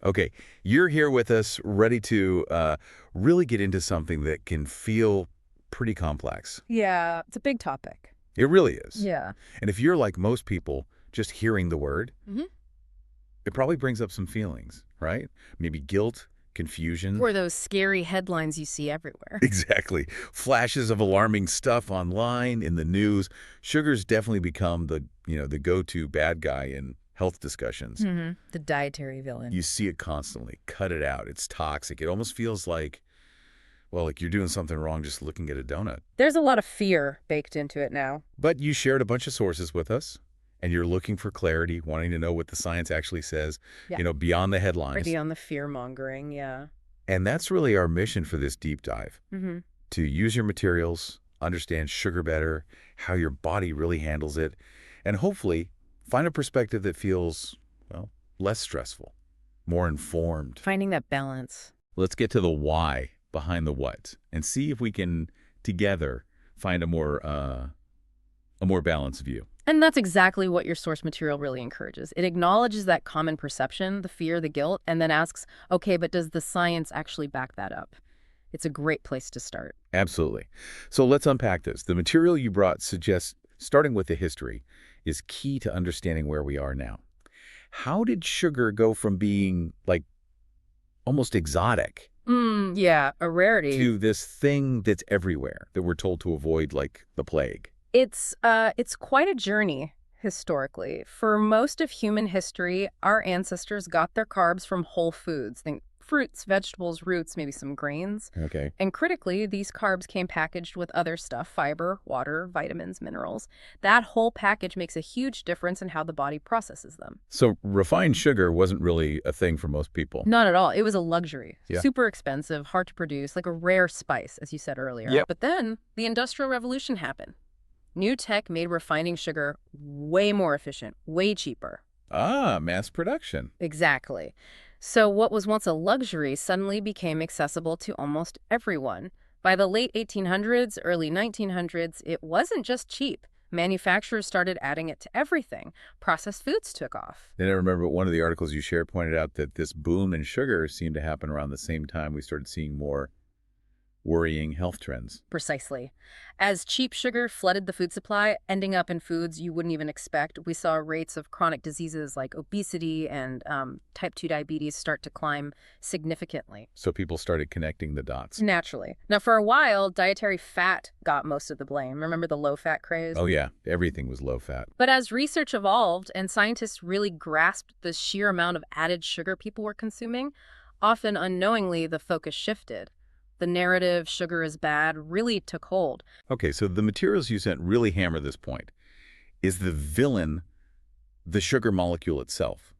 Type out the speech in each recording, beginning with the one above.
Okay, you're here with us, ready to really get into something that can feel pretty complex. Yeah, it's a big topic. It really is. Yeah. And if you're like most people, just hearing the word, hmm it probably brings up some feelings, right? Maybe guilt, confusion. Or those scary headlines you see everywhere. Exactly. Flashes of alarming stuff online, in the news. Sugar's definitely become the go-to bad guy in health discussions. The dietary villain. You see it constantly. Cut it out. It's toxic. It almost feels like, well, like you're doing something wrong just looking at a donut. There's a lot of fear baked into it now. But you shared a bunch of sources with us, and you're looking for clarity, wanting to know what the science actually says, Yeah. beyond the headlines. Pretty on the fear-mongering, yeah. And that's really our mission for this deep dive, to use your materials, understand sugar better, how your body really handles it, and hopefully find a perspective that feels, well, less stressful, more informed. Finding that balance. Let's get to the why behind the what and see if we can together find a more balanced view. And that's exactly what your source material really encourages. It acknowledges that common perception, the fear, the guilt, and then asks, okay, but does the science actually back that up? It's a great place to start. Absolutely. So let's unpack this. The material you brought suggests starting with the history is key to understanding where we are now. How did sugar go from being like almost exotic Yeah, a rarity. to this thing that's everywhere that we're told to avoid like the plague? It's quite a journey historically. For most of human history, our ancestors got their carbs from whole foods. Think fruits, vegetables, roots, maybe some grains. Okay. And critically, these carbs came packaged with other stuff, fiber, water, vitamins, minerals. That whole package makes a huge difference in how the body processes them. So refined sugar wasn't really a thing for most people. Not at all. It was a luxury. Yeah. Super expensive, hard to produce, like a rare spice, as you said earlier. Yep. But then the Industrial Revolution happened. New tech made refining sugar way more efficient, way cheaper. Ah, mass production. Exactly. So what was once a luxury suddenly became accessible to almost everyone. By the late 1800s, early 1900s, it wasn't just cheap. Manufacturers started adding it to everything. Processed foods took off. And I remember one of the articles you shared pointed out that this boom in sugar seemed to happen around the same time we started seeing more worrying health trends. Precisely. As cheap sugar flooded the food supply, ending up in foods you wouldn't even expect, we saw rates of chronic diseases like obesity and type 2 diabetes start to climb significantly. So people started connecting the dots. Naturally. Now, for a while, dietary fat got most of the blame. Remember the low-fat craze? Oh yeah, everything was low fat. But as research evolved and scientists really grasped the sheer amount of added sugar people were consuming, often unknowingly the focus shifted. The narrative, sugar is bad, really took hold. Okay, so the materials you sent really hammer this point. Is the villain the sugar molecule itself?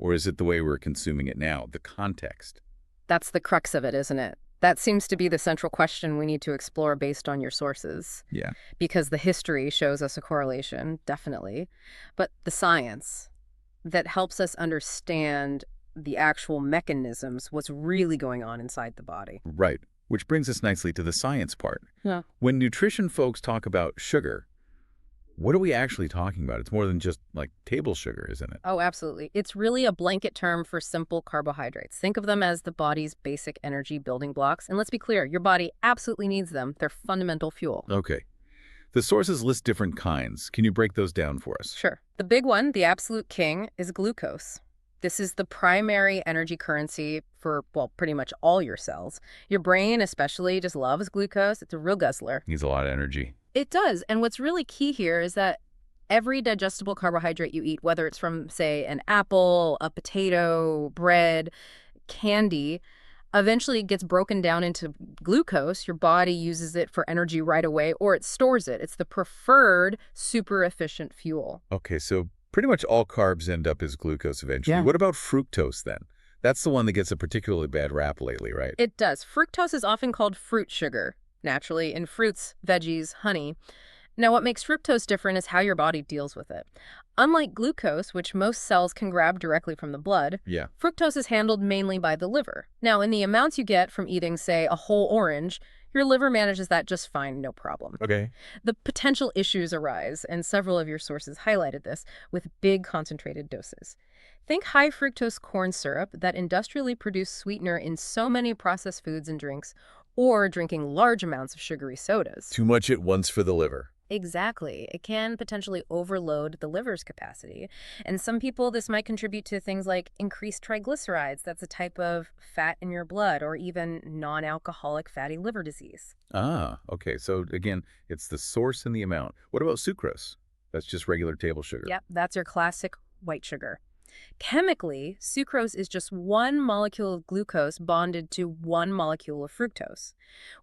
Or is it the way we're consuming it now, the context? That's the crux of it, isn't it? That seems to be the central question we need to explore based on your sources. Yeah. Because the history shows us a correlation, definitely. But the science that helps us understand the actual mechanisms, what's really going on inside the body. Right. Which brings us nicely to the science part. Yeah. When nutrition folks talk about sugar, what are we actually talking about? It's more than just like table sugar, isn't it? Oh, absolutely. It's really a blanket term for simple carbohydrates. Think of them as the body's basic energy building blocks. And let's be clear, your body absolutely needs them. They're fundamental fuel. Okay. The sources list different kinds. Can you break those down for us? Sure. The big one, the absolute king, is glucose. This is the primary energy currency for, well, pretty much all your cells. Your brain especially just loves glucose. It's a real guzzler. Needs a lot of energy. It does. And what's really key here is that every digestible carbohydrate you eat, whether it's from, say, an apple, a potato, bread, candy, eventually gets broken down into glucose. Your body uses it for energy right away, or it stores it. It's the preferred super efficient fuel. Okay, so pretty much all carbs end up as glucose eventually. Yeah. What about fructose then? That's the one that gets a particularly bad rap lately, right? It does. Fructose is often called fruit sugar, naturally, in fruits, veggies, honey. Now, what makes fructose different is how your body deals with it. Unlike glucose, which most cells can grab directly from the blood, Yeah. fructose is handled mainly by the liver. Now, in the amounts you get from eating, say, a whole orange, Your liver manages that just fine, no problem. Okay. The potential issues arise, and several of your sources highlighted this, with big concentrated doses. Think high fructose corn syrup, that industrially produced sweetener in so many processed foods and drinks, or drinking large amounts of sugary sodas. Too much at once for the liver. Exactly. It can potentially overload the liver's capacity. And some people, this might contribute to things like increased triglycerides, that's a type of fat in your blood, or even non-alcoholic fatty liver disease. Ah, okay. So again, it's the source and the amount. What about sucrose? That's just regular table sugar. Yep, that's your classic white sugar. Chemically, sucrose is just one molecule of glucose bonded to one molecule of fructose.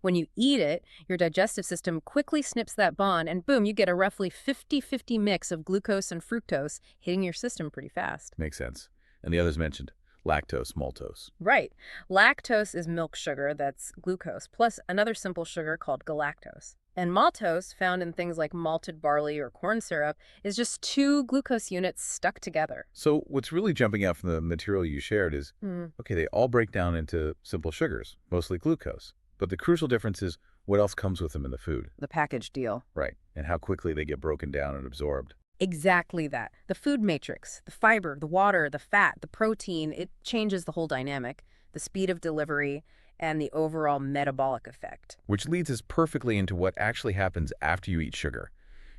When you eat it, your digestive system quickly snips that bond, and boom, you get a roughly 50-50 mix of glucose and fructose hitting your system pretty fast. Makes sense. And the others mentioned, lactose, maltose. Right. Lactose is milk sugar, that's glucose, plus another simple sugar called galactose. And maltose, found in things like malted barley or corn syrup, is just two glucose units stuck together. So what's really jumping out from the material you shared is, okay, they all break down into simple sugars, mostly glucose. But the crucial difference is what else comes with them in the food. The package deal. Right. And how quickly they get broken down and absorbed. Exactly that. The food matrix, the fiber, the water, the fat, the protein, it changes the whole dynamic, the speed of delivery, and the overall metabolic effect. Which leads us perfectly into what actually happens after you eat sugar.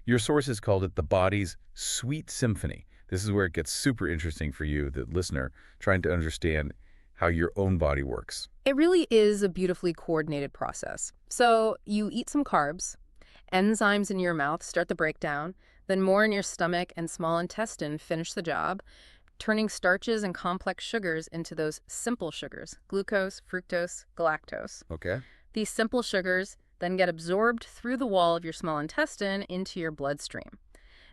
Your sources called it the body's sweet symphony. This is where it gets super interesting for you, the listener, trying to understand how your own body works. It really is a beautifully coordinated process. So you eat some carbs, enzymes in your mouth start the breakdown, then more in your stomach and small intestine finish the job, turning starches and complex sugars into those simple sugars, glucose, fructose, galactose. Okay. These simple sugars then get absorbed through the wall of your small intestine into your bloodstream.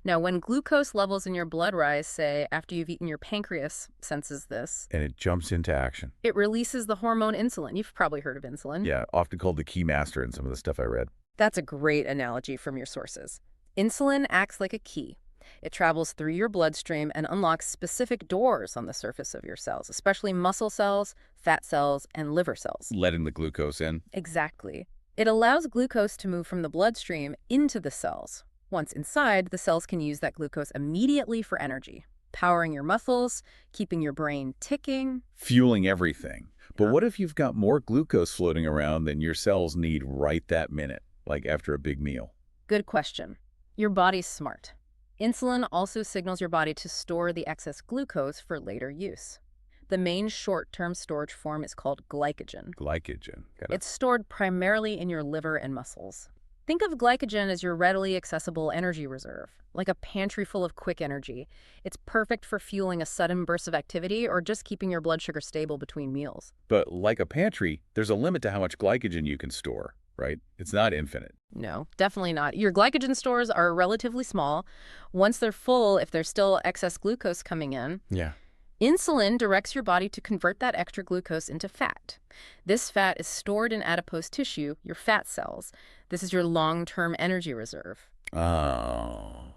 Now, when glucose levels in your blood rise, say, after you've eaten, your pancreas senses this. And it jumps into action. It releases the hormone insulin. You've probably heard of insulin. Yeah, often called the key master in some of the stuff I read. That's a great analogy from your sources. Insulin acts like a key. It travels through your bloodstream and unlocks specific doors on the surface of your cells, especially muscle cells, fat cells, and liver cells. Letting the glucose in. Exactly. It allows glucose to move from the bloodstream into the cells. Once inside, the cells can use that glucose immediately for energy, powering your muscles, keeping your brain ticking. Fueling everything. But Yeah. what if you've got more glucose floating around than your cells need right that minute, like after a big meal? Good question. Your body's smart. Insulin also signals your body to store the excess glucose for later use. The main short-term storage form is called glycogen. Glycogen. It's stored primarily in your liver and muscles. Think of glycogen as your readily accessible energy reserve, like a pantry full of quick energy. It's perfect for fueling a sudden burst of activity or just keeping your blood sugar stable between meals. But like a pantry, there's a limit to how much glycogen you can store, right? It's not infinite. No, definitely not. Your glycogen stores are relatively small. Once they're full, if there's still excess glucose coming in, Yeah. insulin directs your body to convert that extra glucose into fat. This fat is stored in adipose tissue, your fat cells. This is your long-term energy reserve. Oh.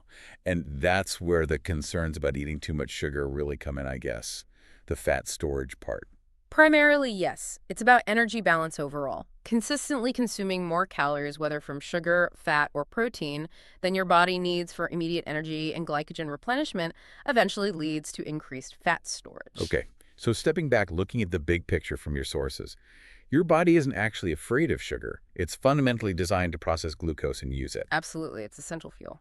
And that's where the concerns about eating too much sugar really come in, I guess. The fat storage part. Primarily, yes. It's about energy balance overall. Consistently consuming more calories, whether from sugar, fat, or protein, than your body needs for immediate energy and glycogen replenishment eventually leads to increased fat storage. Okay. So stepping back, looking at the big picture from your sources, your body isn't actually afraid of sugar. It's fundamentally designed to process glucose and use it. Absolutely. It's essential fuel.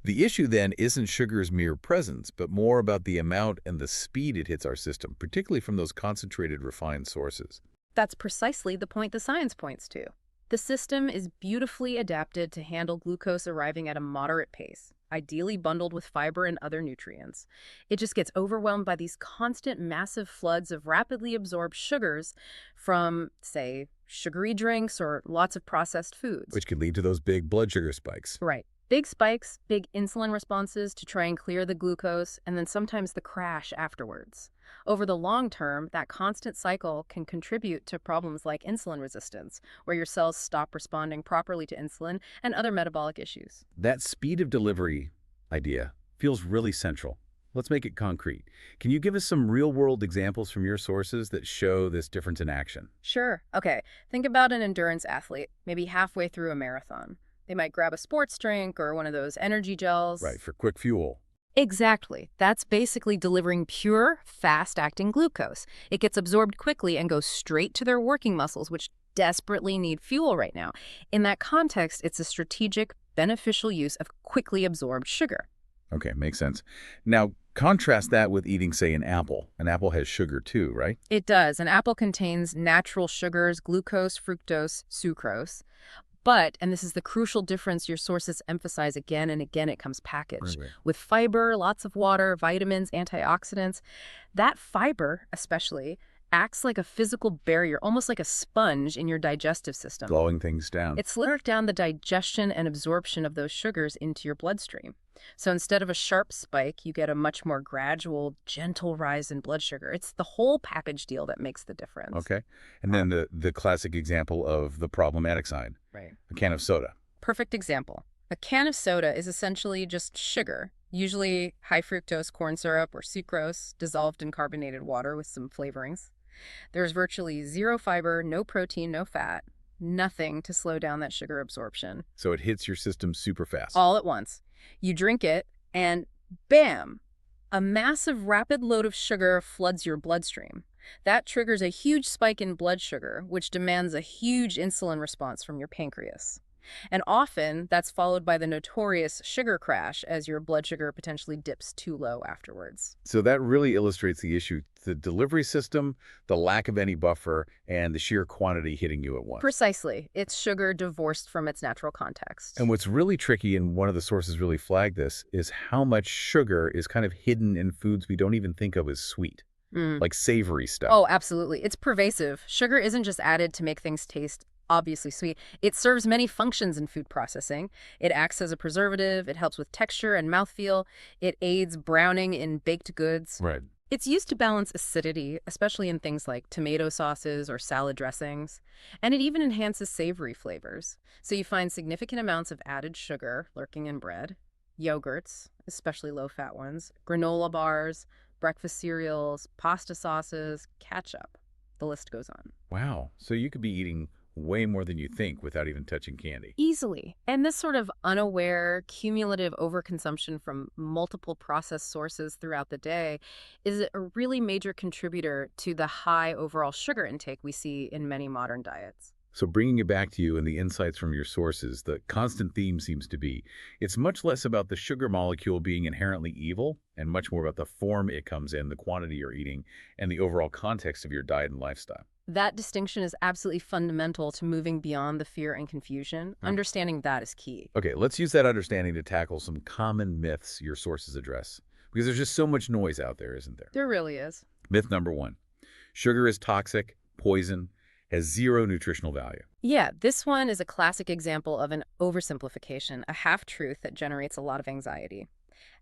The issue then isn't sugar's mere presence, but more about the amount and the speed it hits our system, particularly from those concentrated, refined sources. That's precisely the point the science points to. The system is beautifully adapted to handle glucose arriving at a moderate pace, ideally bundled with fiber and other nutrients. It just gets overwhelmed by these constant, massive floods of rapidly absorbed sugars from, say, sugary drinks or lots of processed foods. Which could lead to those big blood sugar spikes. Right. Big spikes, big insulin responses to try and clear the glucose, and then sometimes the crash afterwards. Over the long term, that constant cycle can contribute to problems like insulin resistance, where your cells stop responding properly to insulin and other metabolic issues. That speed of delivery idea feels really central. Let's make it concrete. Can you give us some real-world examples from your sources that show this difference in action? Sure. Okay. Think about an endurance athlete, maybe halfway through a marathon. They might grab a sports drink or one of those energy Right, gels. for quick fuel. Exactly. That's basically delivering pure, fast-acting glucose. It gets absorbed quickly and goes straight to their working muscles, which desperately need fuel right now. In that context, it's a strategic, beneficial use of quickly absorbed sugar. Okay, makes sense. Now, contrast that with eating, say, an apple. An apple has sugar too, right? It does. An apple contains natural sugars, glucose, fructose, sucrose. But, and this is the crucial difference your sources emphasize again and again, it comes Right, packaged right. with fiber, lots of water, vitamins, antioxidants. That fiber, especially, acts like a physical barrier, almost like a sponge in your digestive system. Slowing things down. It slows down the digestion and absorption of those sugars into your bloodstream. So instead of a sharp spike, you get a much more gradual, gentle rise in blood sugar. It's the whole package deal that makes the difference. Okay. And then the classic example of the problematic side, Right. a can of soda. Perfect example. A can of soda is essentially just sugar, usually high fructose corn syrup or sucrose dissolved in carbonated water with some flavorings. There's virtually zero fiber, no protein, no fat, nothing to slow down that sugar absorption. So it hits your system super fast. All at once. You drink it, and bam! A massive rapid load of sugar floods your bloodstream. That triggers a huge spike in blood sugar, which demands a huge insulin response from your pancreas. And often, that's followed by the notorious sugar crash as your blood sugar potentially dips too low afterwards. So that really illustrates the issue. The delivery system, the lack of any buffer, and the sheer quantity hitting you at once. Precisely. It's sugar divorced from its natural context. And what's really tricky, and one of the sources really flagged this, is how much sugar is kind of hidden in foods we don't even think of as sweet, like savory stuff. Oh, absolutely. It's pervasive. Sugar isn't just added to make things taste obviously sweet. It serves many functions in food processing. It acts as a preservative. It helps with texture and mouthfeel. It aids browning in baked goods. Right. It's used to balance acidity, especially in things like tomato sauces or salad dressings. And it even enhances savory flavors. So you find significant amounts of added sugar lurking in bread, yogurts, especially low-fat ones, granola bars, breakfast cereals, pasta sauces, ketchup. The list goes on. Wow. So you could be eating way more than you think without even touching candy. Easily. And this sort of unaware, cumulative overconsumption from multiple processed sources throughout the day is a really major contributor to the high overall sugar intake we see in many modern diets. So bringing it back to you and the insights from your sources, the constant theme seems to be, it's much less about the sugar molecule being inherently evil and much more about the form it comes in, the quantity you're eating, and the overall context of your diet and lifestyle. That distinction is absolutely fundamental to moving beyond the fear and confusion. Understanding that is key. Okay, let's use that understanding to tackle some common myths your sources address, because there's just so much noise out there, isn't there? There really is. Myth number one, sugar is toxic, poison, has zero nutritional value. Yeah, this one is a classic example of an oversimplification, a half-truth that generates a lot of anxiety.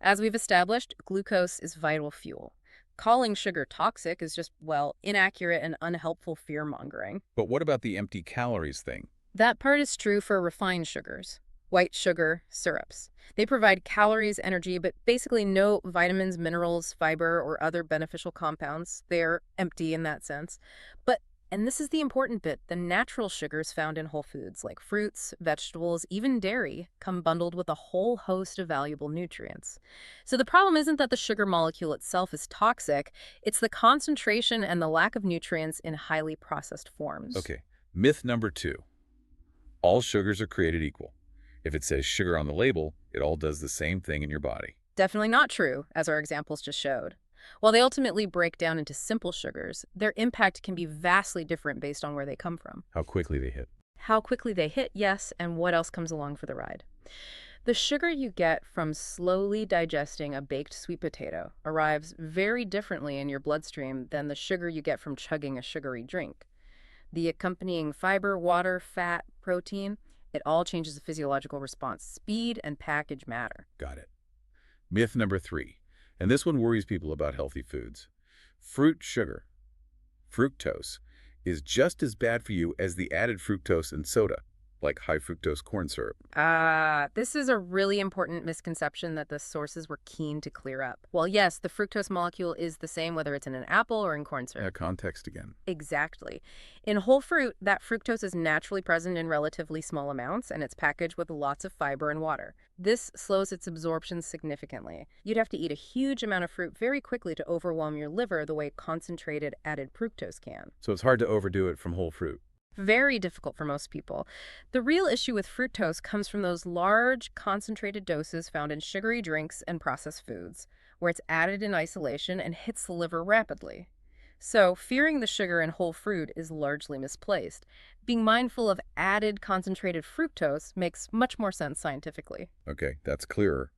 As we've established, glucose is vital fuel. Calling sugar toxic is just, well, inaccurate and unhelpful fear-mongering. But what about the empty calories thing? That part is true for refined sugars, white sugar, syrups. They provide calories, energy, but basically no vitamins, minerals, fiber, or other beneficial compounds. They're empty in that sense. But and this is the important bit, the natural sugars found in whole foods like fruits, vegetables, even dairy come bundled with a whole host of valuable nutrients. So the problem isn't that the sugar molecule itself is toxic, it's the concentration and the lack of nutrients in highly processed forms. Okay, myth number two, all sugars are created equal. If it says sugar on the label, it all does the same thing in your body. Definitely not true, as our examples just showed. While they ultimately break down into simple sugars, their impact can be vastly different based on where they come from. How quickly they hit. How quickly they hit, yes, and what else comes along for the ride. The sugar you get from slowly digesting a baked sweet potato arrives very differently in your bloodstream than the sugar you get from chugging a sugary drink. The accompanying fiber, water, fat, protein, it all changes the physiological response. Speed and package matter. Got it. Myth number three, and this one worries people about healthy foods. Fruit sugar, fructose, is just as bad for you as the added fructose in soda. like high fructose corn syrup. This is a really important misconception that the sources were keen to clear up. Well, yes, the fructose molecule is the same whether it's in an apple or in corn Yeah, syrup. context again. Exactly. In whole fruit, that fructose is naturally present in relatively small amounts, and it's packaged with lots of fiber and water. This slows its absorption significantly. You'd have to eat a huge amount of fruit very quickly to overwhelm your liver the way concentrated added fructose can. So it's hard to overdo it from whole fruit. Very difficult for most people. The real issue with fructose comes from those large, concentrated doses found in sugary drinks and processed foods, where it's added in isolation and hits the liver rapidly. So, fearing the sugar in whole fruit is largely misplaced. Being mindful of added concentrated fructose makes much more sense scientifically. Okay, that's clearer.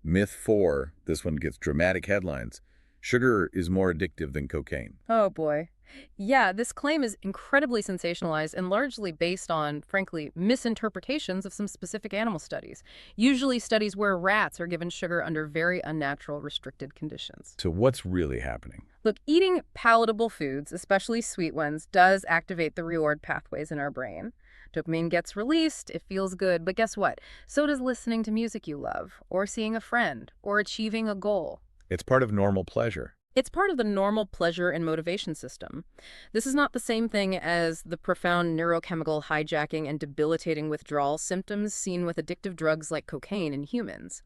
Myth 4, this one gets dramatic headlines. Sugar is more addictive than cocaine. Oh boy. Yeah, this claim is incredibly sensationalized and largely based on, frankly, misinterpretations of some specific animal studies. Usually studies where rats are given sugar under very unnatural, restricted conditions. So what's really happening? Look, eating palatable foods, especially sweet ones, does activate the reward pathways in our brain. Dopamine gets released, it feels good, but guess what? So does listening to music you love, or seeing a friend, or achieving a goal. It's part of normal pleasure. It's part of the normal pleasure and motivation system. This is not the same thing as the profound neurochemical hijacking and debilitating withdrawal symptoms seen with addictive drugs like cocaine in humans.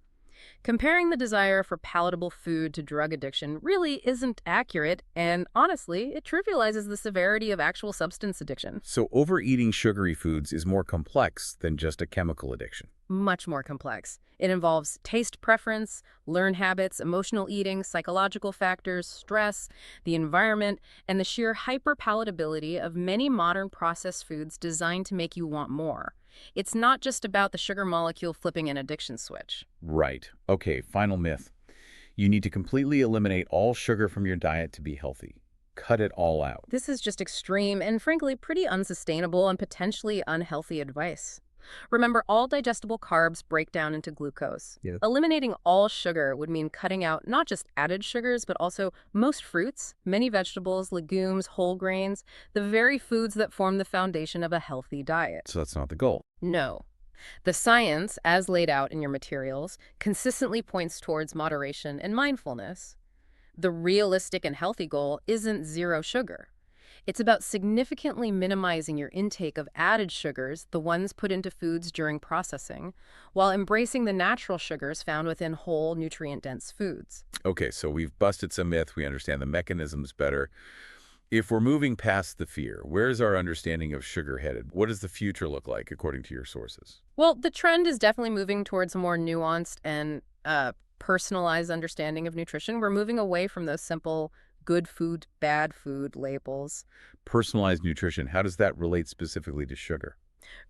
Comparing the desire for palatable food to drug addiction really isn't accurate, and honestly, it trivializes the severity of actual substance addiction. So overeating sugary foods is more complex than just a chemical addiction. Much more complex. It involves taste preference, learned habits, emotional eating, psychological factors, stress, the environment, and the sheer hyperpalatability of many modern processed foods designed to make you want more. It's not just about the sugar molecule flipping an addiction switch. Right. Okay, final myth. You need to completely eliminate all sugar from your diet to be healthy. Cut it all out. This is just extreme and frankly pretty unsustainable and potentially unhealthy advice. Remember, all digestible carbs break down into glucose. Yeah. Eliminating all sugar would mean cutting out not just added sugars, but also most fruits, many vegetables, legumes, whole grains, the very foods that form the foundation of a healthy diet. So that's not the goal. No. The science, as laid out in your materials, consistently points towards moderation and mindfulness. The realistic and healthy goal isn't zero sugar. It's about significantly minimizing your intake of added sugars, the ones put into foods during processing, while embracing the natural sugars found within whole, nutrient-dense foods. Okay, so we've busted some myth. We understand the mechanisms better. If we're moving past the fear, where's our understanding of sugar headed? What does the future look like according to your sources? Well, the trend is definitely moving towards a more nuanced and personalized understanding of nutrition. We're moving away from those simple good food, bad food labels. Personalized nutrition, how does that relate specifically to sugar?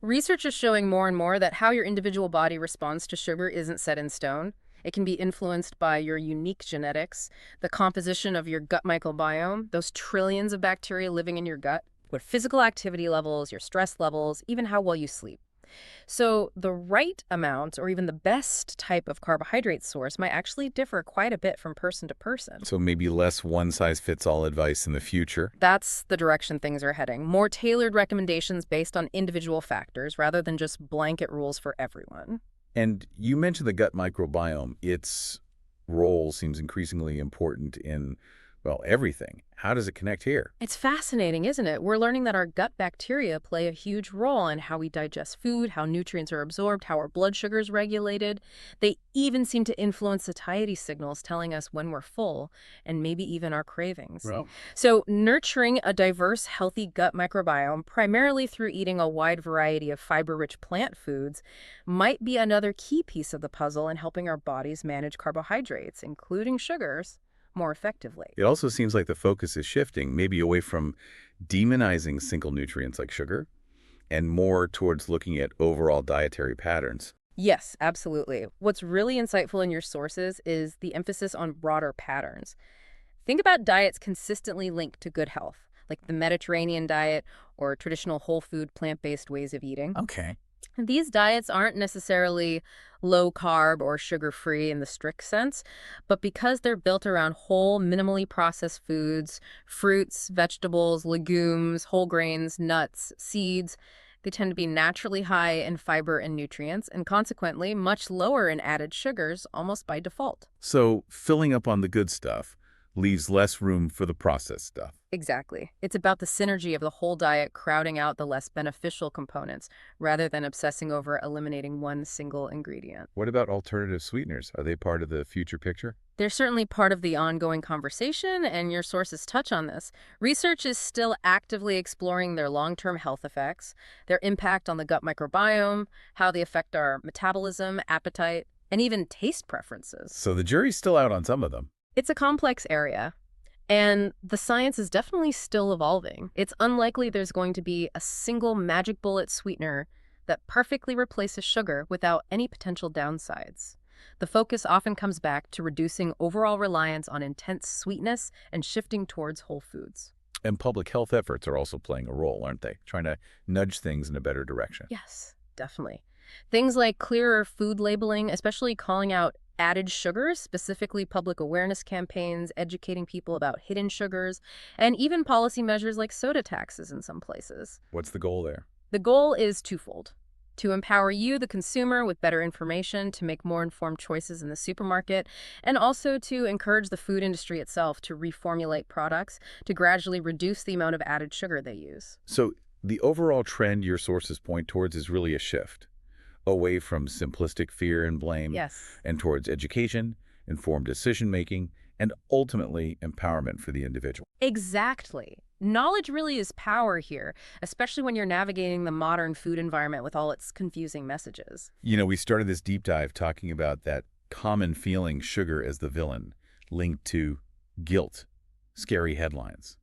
Research is showing more and more that how your individual body responds to sugar isn't set in stone. It can be influenced by your unique genetics, the composition of your gut microbiome, those trillions of bacteria living in your gut, what physical activity levels, your stress levels, even how well you sleep. So the right amount or even the best type of carbohydrate source might actually differ quite a bit from person to person. So maybe less one-size-fits-all advice in the future? That's the direction things are heading. More tailored recommendations based on individual factors rather than just blanket rules for everyone. And you mentioned the gut microbiome. Its role seems increasingly important in, well, everything. How does it connect here? It's fascinating, isn't it? We're learning that our gut bacteria play a huge role in how we digest food, how nutrients are absorbed, how our blood sugar is regulated. They even seem to influence satiety signals telling us when we're full and maybe even our cravings. Well, So nurturing a diverse, healthy gut microbiome, primarily through eating a wide variety of fiber-rich plant foods, might be another key piece of the puzzle in helping our bodies manage carbohydrates, including sugars, more effectively. it also seems like the focus is shifting, maybe away from demonizing single nutrients like sugar and more towards looking at overall dietary patterns. Yes, absolutely. What's really insightful in your sources is the emphasis on broader patterns. Think about diets consistently linked to good health, like the Mediterranean diet or traditional whole food plant-based ways of eating. Okay. These diets aren't necessarily low carb or sugar-free in the strict sense, but because they're built around whole, minimally processed foods, fruits, vegetables, legumes, whole grains, nuts, seeds, They tend to be naturally high in fiber and nutrients, and consequently much lower in added sugars almost by default. So filling up on the good stuff leaves less room for the processed stuff. Exactly. It's about the synergy of the whole diet crowding out the less beneficial components, rather than obsessing over eliminating one single ingredient. What about alternative sweeteners? Are they part of the future picture? They're certainly part of the ongoing conversation, and your sources touch on this. Research is still actively exploring their long-term health effects, their impact on the gut microbiome, how they affect our metabolism, appetite, and even taste preferences. So the jury's still out on some of them. It's a complex area, and the science is definitely still evolving. It's unlikely there's going to be a single magic bullet sweetener that perfectly replaces sugar without any potential downsides. The focus often comes back to reducing overall reliance on intense sweetness and shifting towards whole foods. And public health efforts are also playing a role, aren't they? Trying to nudge things in a better direction. Yes, definitely. Things like clearer food labeling, especially calling out added sugars, specifically public awareness campaigns, educating people about hidden sugars, and even policy measures like soda taxes in some places. What's the goal there? The goal is twofold: to empower you, the consumer, with better information to make more informed choices in the supermarket, and also to encourage the food industry itself to reformulate products to gradually reduce the amount of added sugar they use. So the overall trend your sources point towards is really a shift away from simplistic fear and blame Yes. and towards education, informed decision-making, and ultimately empowerment for the individual. Exactly. Knowledge really is power here, especially when you're navigating the modern food environment with all its confusing messages. You know, we started this deep dive talking about that common feeling sugar as the villain, linked to guilt, scary headlines.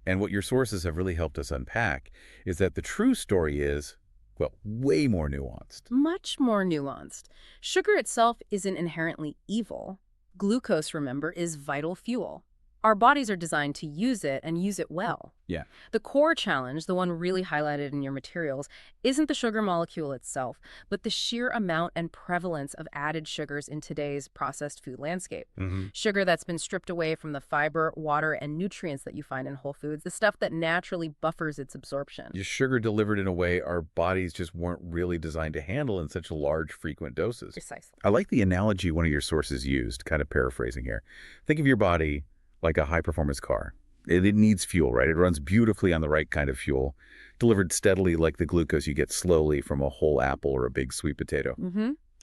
And what your sources have really helped us unpack is that the true story is, well, way more nuanced. Much more nuanced. Sugar itself isn't inherently evil. Glucose, remember, is vital fuel. Our bodies are designed to use it and use it well. Yeah. The core challenge, the one really highlighted in your materials, isn't the sugar molecule itself, but the sheer amount and prevalence of added sugars in today's processed food landscape. Sugar that's been stripped away from the fiber, water, and nutrients that you find in whole foods, the stuff that naturally buffers its absorption. Your sugar delivered in a way our bodies just weren't really designed to handle in such large, frequent doses. Precisely. I like the analogy one of your sources used, kind of paraphrasing here. Think of your body like a high-performance car. It needs fuel, right? It runs beautifully on the right kind of fuel, delivered steadily like the glucose you get slowly from a whole apple or a big sweet potato.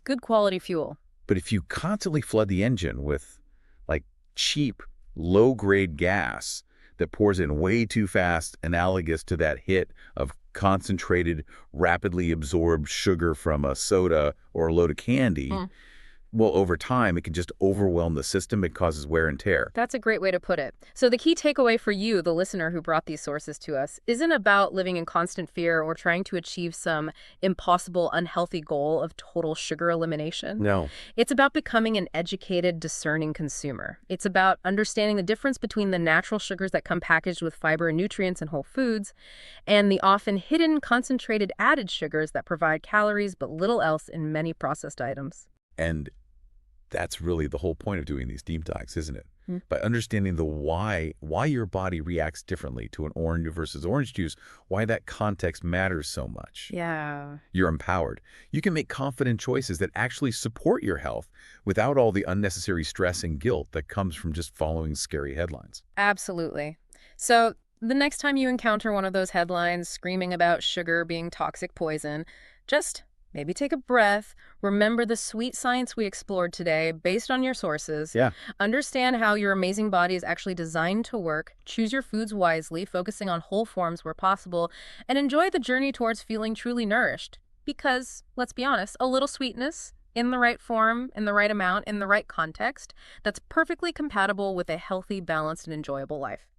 Good quality fuel. But if you constantly flood the engine with, like, cheap, low-grade gas that pours in way too fast, analogous to that hit of concentrated, rapidly absorbed sugar from a soda or a load of candy, well, over time, it can just overwhelm the system. It causes wear and tear. That's a great way to put it. So the key takeaway for you, the listener who brought these sources to us, isn't about living in constant fear or trying to achieve some impossible, unhealthy goal of total sugar elimination. No. It's about becoming an educated, discerning consumer. It's about understanding the difference between the natural sugars that come packaged with fiber and nutrients in whole foods and the often hidden, concentrated added sugars that provide calories but little else in many processed items. And that's really the whole point of doing these deep dives, isn't it? By understanding the why your body reacts differently to an orange versus orange juice, why that context matters so much. Yeah. You're empowered. You can make confident choices that actually support your health without all the unnecessary stress and guilt that comes from just following scary headlines. Absolutely. So the next time you encounter one of those headlines screaming about sugar being toxic poison, just maybe take a breath, remember the sweet science we explored today based on your sources. Yeah. Understand how your amazing body is actually designed to work, choose your foods wisely, focusing on whole forms where possible, and enjoy the journey towards feeling truly nourished. Because, let's be honest, a little sweetness in the right form, in the right amount, in the right context, that's perfectly compatible with a healthy, balanced, and enjoyable life.